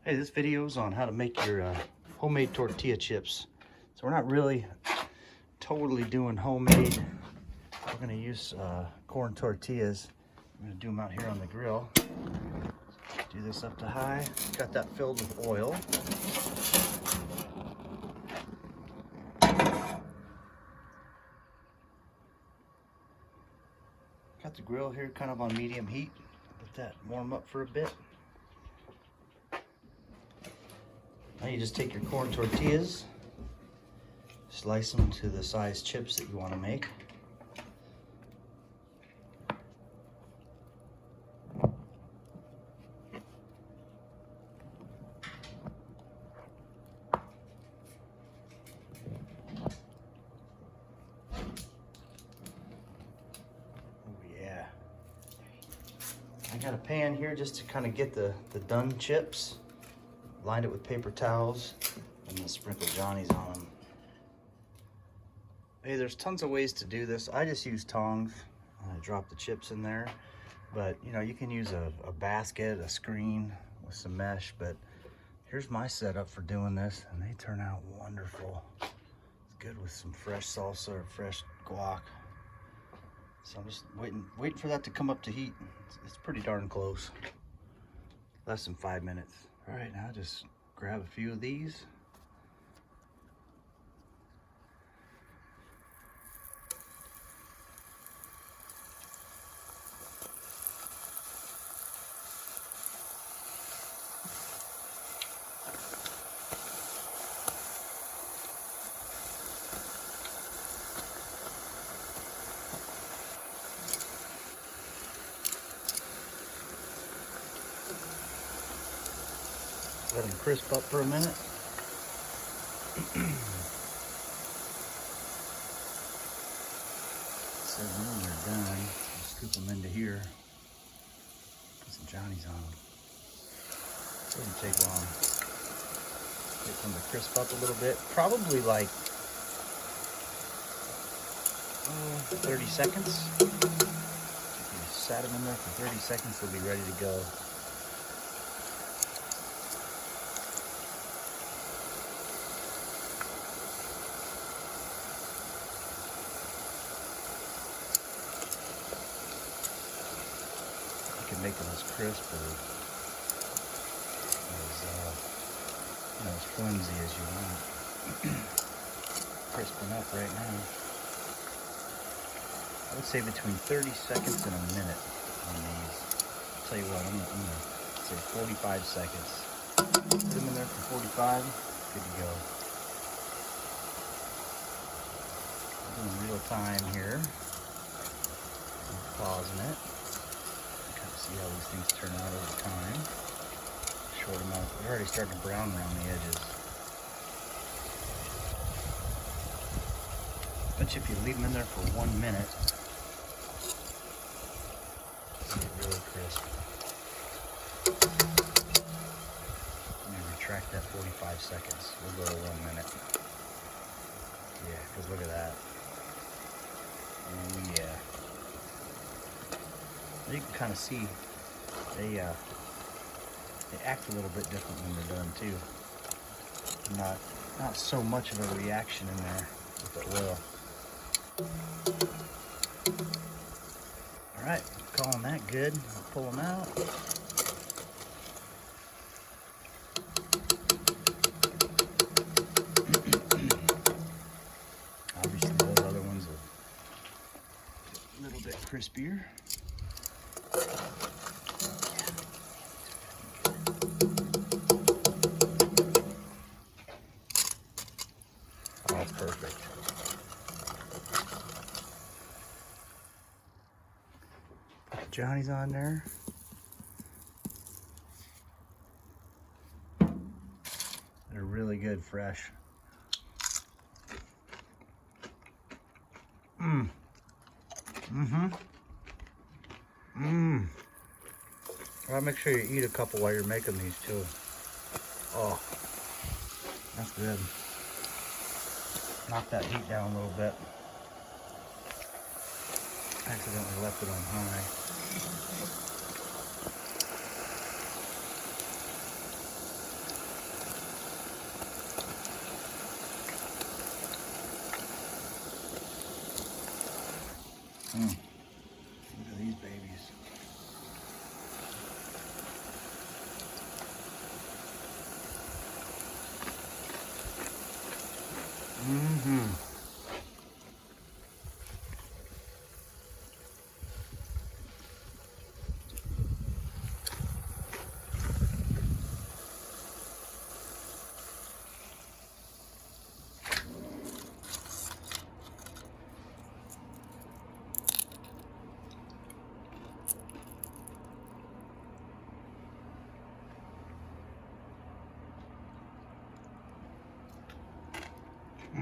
Hey, this video is on how to make your homemade tortilla chips. So we're not really totally doing homemade. We're gonna use corn tortillas. I'm gonna do them out here on the grill. Do this up to high. Got that filled with oil. Got the grill here kind of on medium heat. Let that warm up for a bit. Now you just take your corn tortillas, slice them to the size chips that you want to make. I got a pan here just to kind of get the done chips. Lined it with paper towels and then sprinkle Johnny's on them. Hey, there's tons of ways to do this. I just use tongs. I drop the chips in there. But you know, you can use a basket, a screen with some mesh. But here's my setup for doing this, and they turn out wonderful. It's good with some fresh salsa or fresh guac. So I'm just waiting for that to come up to heat. It's pretty darn close. Less than 5 minutes. All right, now just grab a few of these. Let them crisp up for a minute. So when they're done, scoop them into here. Put some Johnny's on them. Doesn't take long. Get them to crisp up a little bit. Probably like 30 seconds. If you sat them in there for 30 seconds, they'll be ready to go. You can make them as crisp or as flimsy as you want. Crisp enough right now. I would say between 30 seconds and a minute on these. I'll tell you what, I'm gonna say 45 seconds. Put them in there for 45, good to go. I'm doing real time here. I'm pausing it. See how these things turn out over time. Short them out. They're already starting to brown around the edges. Bet you if you leave them in there for 1 minute, they'll get really crisp. Let me retract that 45 seconds. We'll go to 1 minute. Yeah, because look at that. Oh yeah. You can kind of see they act a little bit different when they're done too. Not so much of a reaction in there with the oil. All right, calling that good. I'll pull them out. Obviously, those other ones are a little bit crispier. Perfect. Put Johnny's on there. They're really good fresh. Well, make sure you eat a couple while you're making these too. Oh, that's good. Knock that heat down a little bit. Accidentally left it on high.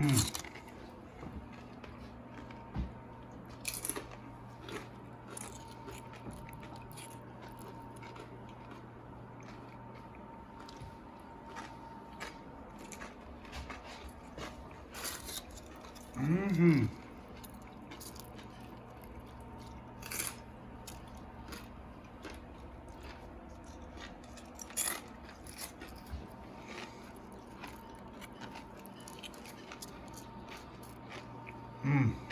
Mm-hmm. Mmm.